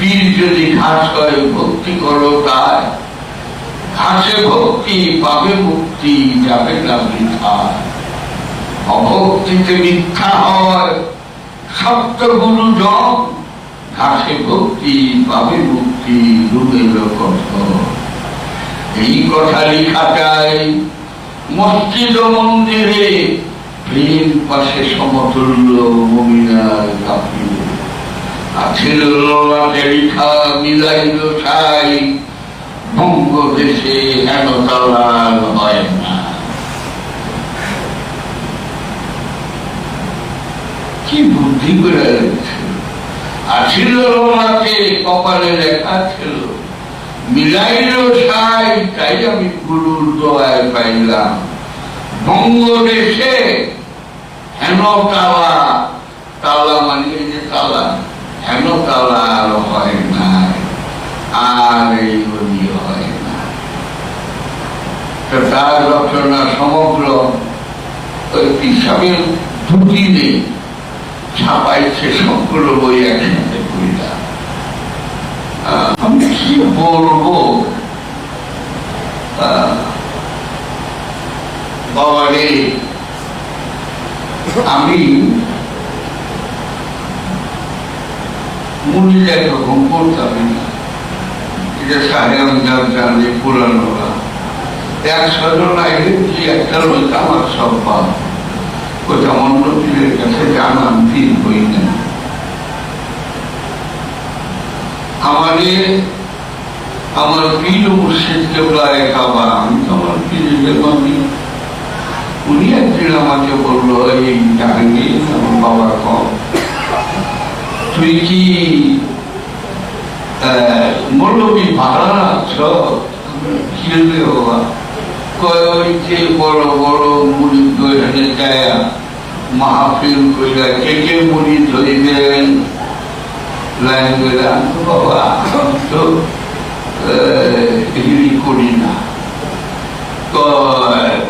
পীর যদি ঘাস হয় ভক্তি করো তাই, ঘাসে ভক্তি পাবে মুক্তি, যাবে না বৃথা। অভক্তিতে মিথ্যা হয় সপ্ত গুরুজন, ঘাসে ভক্তি পাবে মুক্তি, রূপের কথা। এই কথা লেখা চাই মসজিদ মন্দিরে, প্রেম পাশে সমতুল্য মমিনার কাফির। আছিল ললাটে লেখা মিলাইল ছাই, বঙ্গদেশে হেন তালাল হয় না। কি বুদ্ধি করে রেখেছে। আছিল ললাটে কপালে লেখা ছিল, মিলাইল ছাই, তাই আমি গুরুর দোয়ায় পাইলাম। বঙ্গদেশে হেন তালা, তালা মানে যে তালা, হেন তালা আর হয় না, আর এইগুলি হয় না। তার রচনা সমগ্র ওই হিসাবের দুটি নেই, ছাপাইছে সবগুলো বই একসাথে করিলাম। আমি কি বলবো বাবারে, আমি মুড়ি একরকম করতাম না। এটা সাহেব জানে পুরানোরা 100 জন আইলে কি একটা লোক আমার সব পাব, কোথাও অন্য পীরের কাছে জানান পীর হই না। আমার পীর মুর্শিদকে প্রায় খাবার, আমি তো আমার পীরের মানি। উনি একদিন আমাকে বললো, এই জাহাঙ্গীর, আমার বাবা কম, তুই কি মৌলবী ভাড়া আছ? খেলবে বাবা, কয় যে বড় বড় মুড়ি দোকানে যায় মাহফিল কইরা কে কে মুড়ি ধরিবেন লাইন করে, বাবা তো হিড়ি করি না।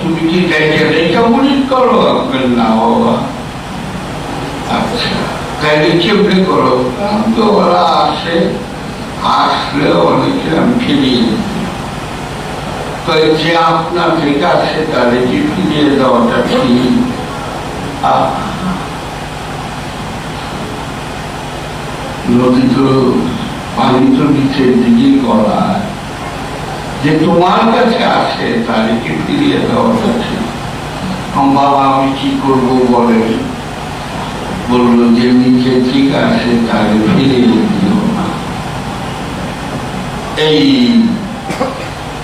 তুমি কি দেখা মুড়ি করো? না বাবা। আচ্ছা তাইলে কেমনে করো? তো ওরা আসলে অনেকে আমি ফিরিয়ে যে আপনার থেকে আসে তাহলে কি ফিরিয়ে দেওয়াটা ঠিক? নদী তো পানি তো নিচের দিকে করা, যে তোমার কাছে আসে তাহলে কি ফিরিয়ে দেওয়াটা ঠিক? বাবা আমি কি করবো বলে? বললো যে নিচে ঠিক আছে তাহলে ফিরিয়ে দিও না।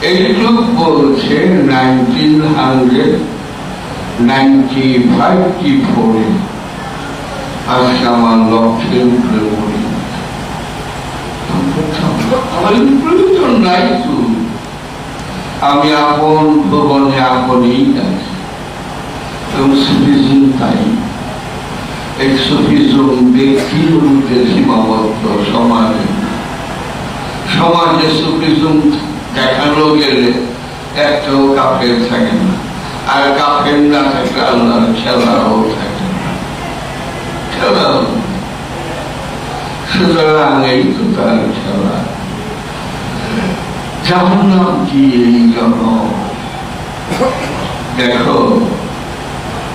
এইটুক বলছে 1994 আজকে আমার লক্ষ্যের উপরে পড়ি। আমার প্রয়োজন নাই তো, আমি আপন ভবনে আপনই আছি। এবং সুফিজম তাই, এই সুফিজম ব্যক্তির মধ্যে সীমাবদ্ধ, সমাজে সুফিজম দেখানো গেলে একটাও কাফের থাকে না, আর কাফের না থাকলে আল্লাহর খেলাও থাকে না, খেলাও। সুতরাং এই তো তার খেলা। জাহান্নাম কি এই জন্য? দেখো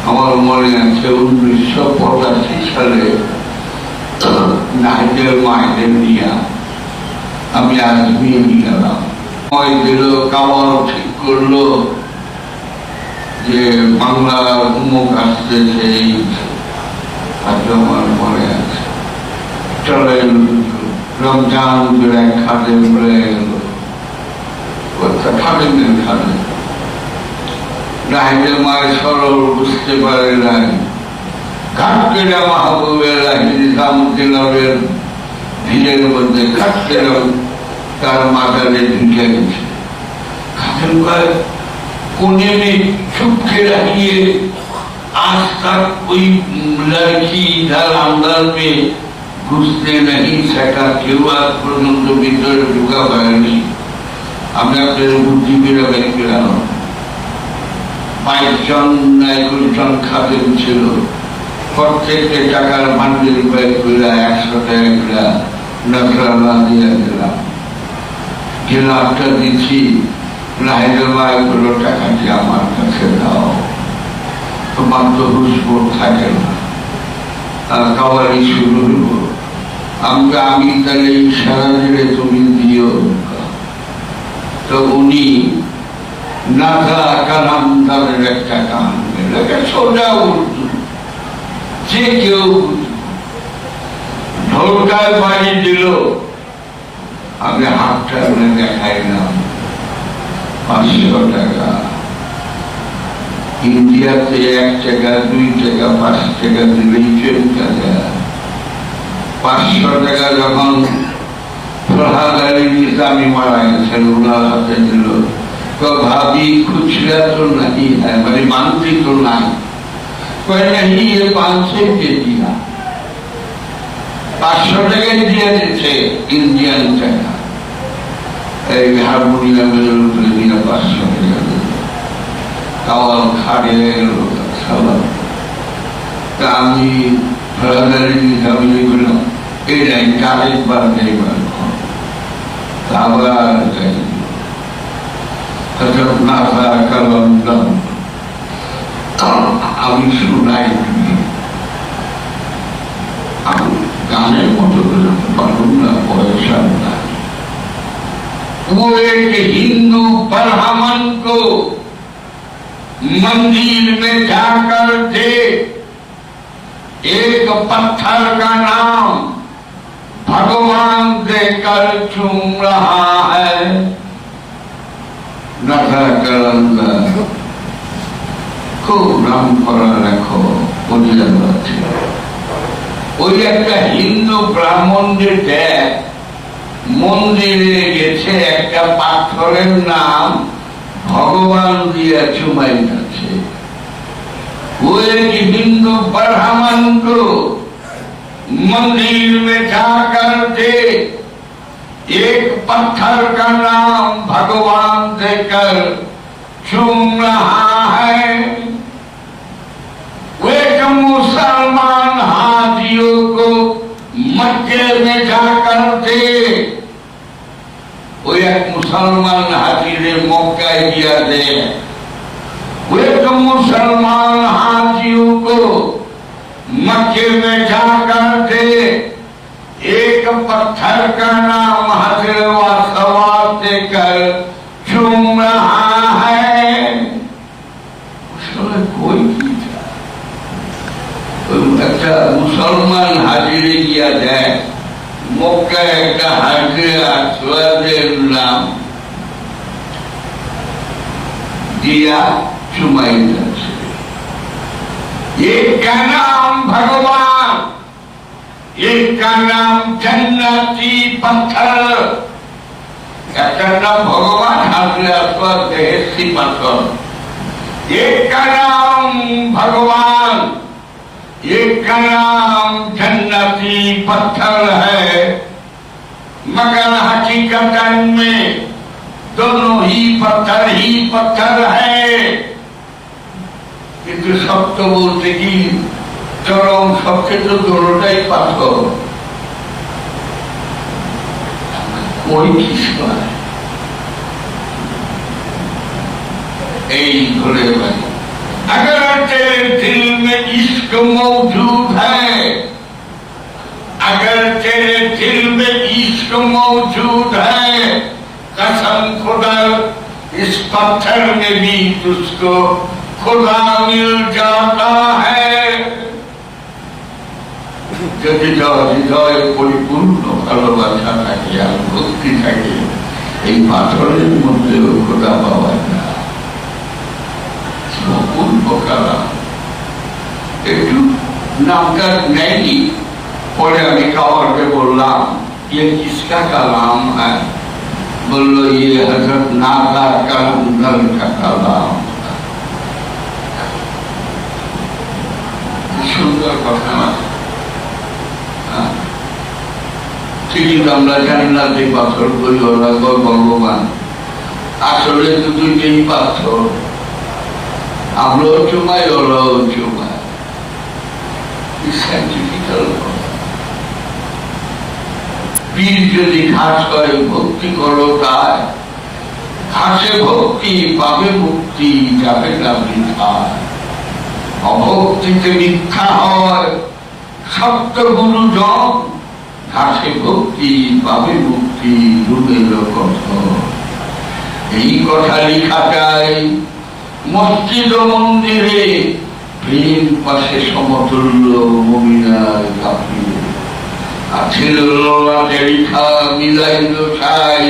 আমার মনে আছে 1985 সালে নাহিদের মাহিদের নিয়ে আমি আজমির গেলাম। কামাল ঠিক করলো যে বাংলার উমুক আসতেছে, আমার মনে আছে। চলে রমজান খাটে পড়ে গেল, খাটেন খাটে রাহিদের মায়ের সরল বুঝতে পারে নাই, ঘাট কেটে মাহবুবের রাহিদের ভিড়ের মধ্যে ঘাট কেটে তার মাথারে ঢুকে গেছে। খাটেন কয় কোনে চুপকে রাখিয়ে আজ তার ওই লড়কি ধার আমদার পেয়ে ঘুষতে নাকি সেটা কেউ আজ পর্যন্ত ভিতরে ঢুকা পায়নি। আমি আপনাদের বুদ্ধি বেড়ে বের গেলাম। 22 জন না 21 জন খাদেম ছিল, প্রত্যেককে টাকার বান্ডিল বের করে 100 টাকা করে नजराना दिया गया गिलाफটা দিচ্ছি হায়দ্রাবাদ গুলো টাকাটি আমার কাছে দাও তোমার তো হুঁশবোধ থাকে না কাওয়ারি শুরু হলো আমি তাহলে ইশারা দিলে তুমি দিও তো উনি নাথা কালান্দারের একটা গান সোজা উর্দু যে কেউ ঢোলটায় বাড়ি দিল আমি হাতটা দেখাইলাম 500 টাকা ইন্ডিয়াতে 1 টাকা 2 টাকা 5 টাকা দিলেই চলতে যায় 500 টাকা যখন প্রহাদ আলী নিজামী মারা গেছেন ওনার হাতে দিল তো ভাবি খুচরা তো नहीं है মানে মানতি তো নাই कोई नहीं ये 500 दे दिया 500 টাকা দিয়ে দিচ্ছে ইন্ডিয়ান টাকা এই হারমোনিয়ামের উপরে দিয়ে 500 টাকা কাওয়াল খাড়ে গেল সালাম তা আমি প্রহাদ আলী নিজামী বললাম এটাই আরেকবার নেইবার আবার আমি শুনাই আমি गाने मतो पालूं ना परेशा ना वो एक हिंदू ब्राह्मण को मंदिर में जाकर दे एक पत्थर का नाम भगवान देकर चूम रहा है नथा कलंदा खूब नाम पढ़ा रखो ওই একটা হিন্দু ব্রাহ্মণদের দেখ মন্দিরে গেছে একটা পাথরের নাম ভগবান দিয়া চুমাই আছে वो एक हिंदू ब्राह्मण को मंदिर में जाकर दे एक पत्थर का नाम भगवान देकर चूम रहा है वे जो मुसलमान हाजियों को मक्के में जाकर दे वो एक मुसलमान हाजी ने मौका दिया दे वे जो मुसलमान हाजियों को मक्के में जाकर दे एक पत्थर का नाम हजर व सवाब देकर चूम रहा है उसमें कोई अच्छा मुसलमान हाजिरे किया जाए मक्का एक हाजिर आसवादेर नाम दिया चुमाई जाছে एक का नाम भगवान एक का नाम जन्नती पत्थर एक का नाम भगवान हाजिर आसवाद देहसी पत्थर एक का नाम भगवान एक का नाम जन्नती पत्थर है मगर हकीकतन में दोनों ही पत्थर है किंतु सब तो बोलते कि चरम सबके तो दोनोटाई पाथर कोई किसका है घरे भाई अगर तेरे दिल में इश्क मौजूद है अगर तेरे दिल में इश्क मौजूद है कसम खुदा इस पत्थर में भी तुझको खुदा मिल जाता है যদি হৃদয় পরিপূর্ণ ভালোবাসা থাকে আর ভক্তি থাকে এই পাথরের মধ্যে খোদা পাওয়া যায় একটু নামটা নেয়নি পরে আমি কাওয়ারকে বললাম ये किसका कलाम है बोलो ये हजरत नागा कलंदर का कलाम सुंदर কথা ঠিক আমরা জানি না যে পাথর কই ওরা ভগবান আসলে তো দুইটাই পাথর আমরাও চুমাই ওরাও চুমাই সাইন্টিফিক্যাল পীর যদি ঘাস হয় ভক্তি করো তাই, ঘাসে ভক্তি পাবে মুক্তি যাবে না বৃথায়। অভক্তিতে মিথ্যা হয় সত্য গুরুজন, ঘাসে ভক্তি পাবে মুক্তি রূপের কথা। এই কথা লেখা চাই মসজিদ মন্দিরে, প্রেম পাশে সমতুল্য মমিনার কাফিরে। আছিল লোলাটে লেখা মিলাইল ছাই,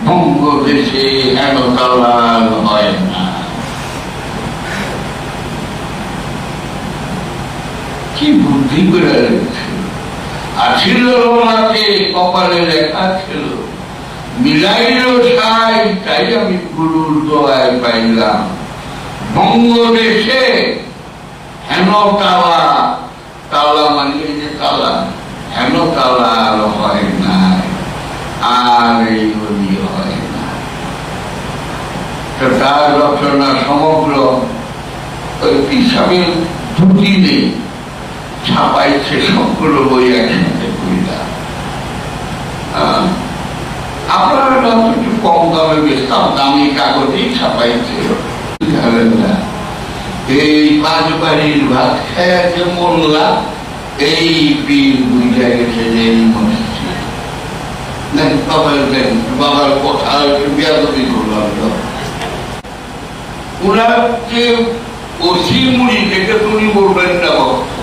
বঙ্গদেশে হেন তালাল হয় না। কি বুদ্ধি করে রেখেছে। আছিল লোলাটে কপালে লেখা ছিল, মিলাইল ছাই তাই আমি গুরুর দোয়ায় পাইলাম। বঙ্গদেশে হেন তালা, তালা মানে যে তালা, হেন তালা আর হয় না, আর এইগুলি হয় না। তার রচনা সমগ্র ওই পিসাবের দুটি নেই, ছাপাইছে সবগুলো বই একসাথে কইলা। আপনারা একটু কম দামে বেচতাম, দামি কাগজেই ছাপাইছে। এই 5 বাড়ির ভাত খেয়ে যে মোল্লা, এই পীর বুঝা গেছে যে এই মসজিদ বাবার কথা একটু বিয়াদবি করলাম। ওরা যে ওসি মুড়ি থেকে তুমি বলবেন না ভক্ত,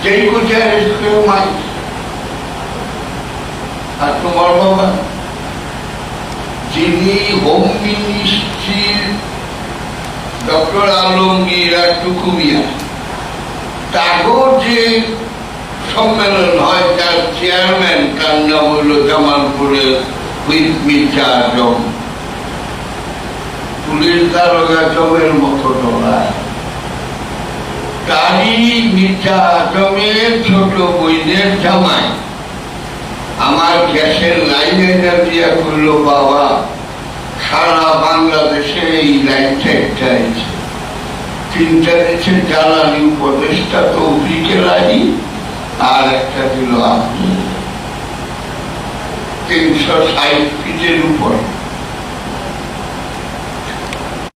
যেই কোথায় কেউ মাই। আর তোমার বাবা যিনি হোম মিনিস্ট্রির ডক্টর আলমগীর আর টুকুমিয়া, তারও যে সম্মেলন হয়, তার চেয়ারম্যান তার নাম হইল জামালপুরের হুইপ মির্জা আজম। পুলিশ দারোগা জমের মতো ডলায়। তারই মির্জা আজমের ছোট বইনের জামাই আমার গ্যাসের লাইনে দিয়া করল, বাবা সারা বাংলাদেশে এই লাইনটা একটা আছে, 3টা দিচ্ছে জ্বালানি উপদেষ্টা তৌফিকের আলী, আর একটা দিল আপনি। 360 ফিটের উপর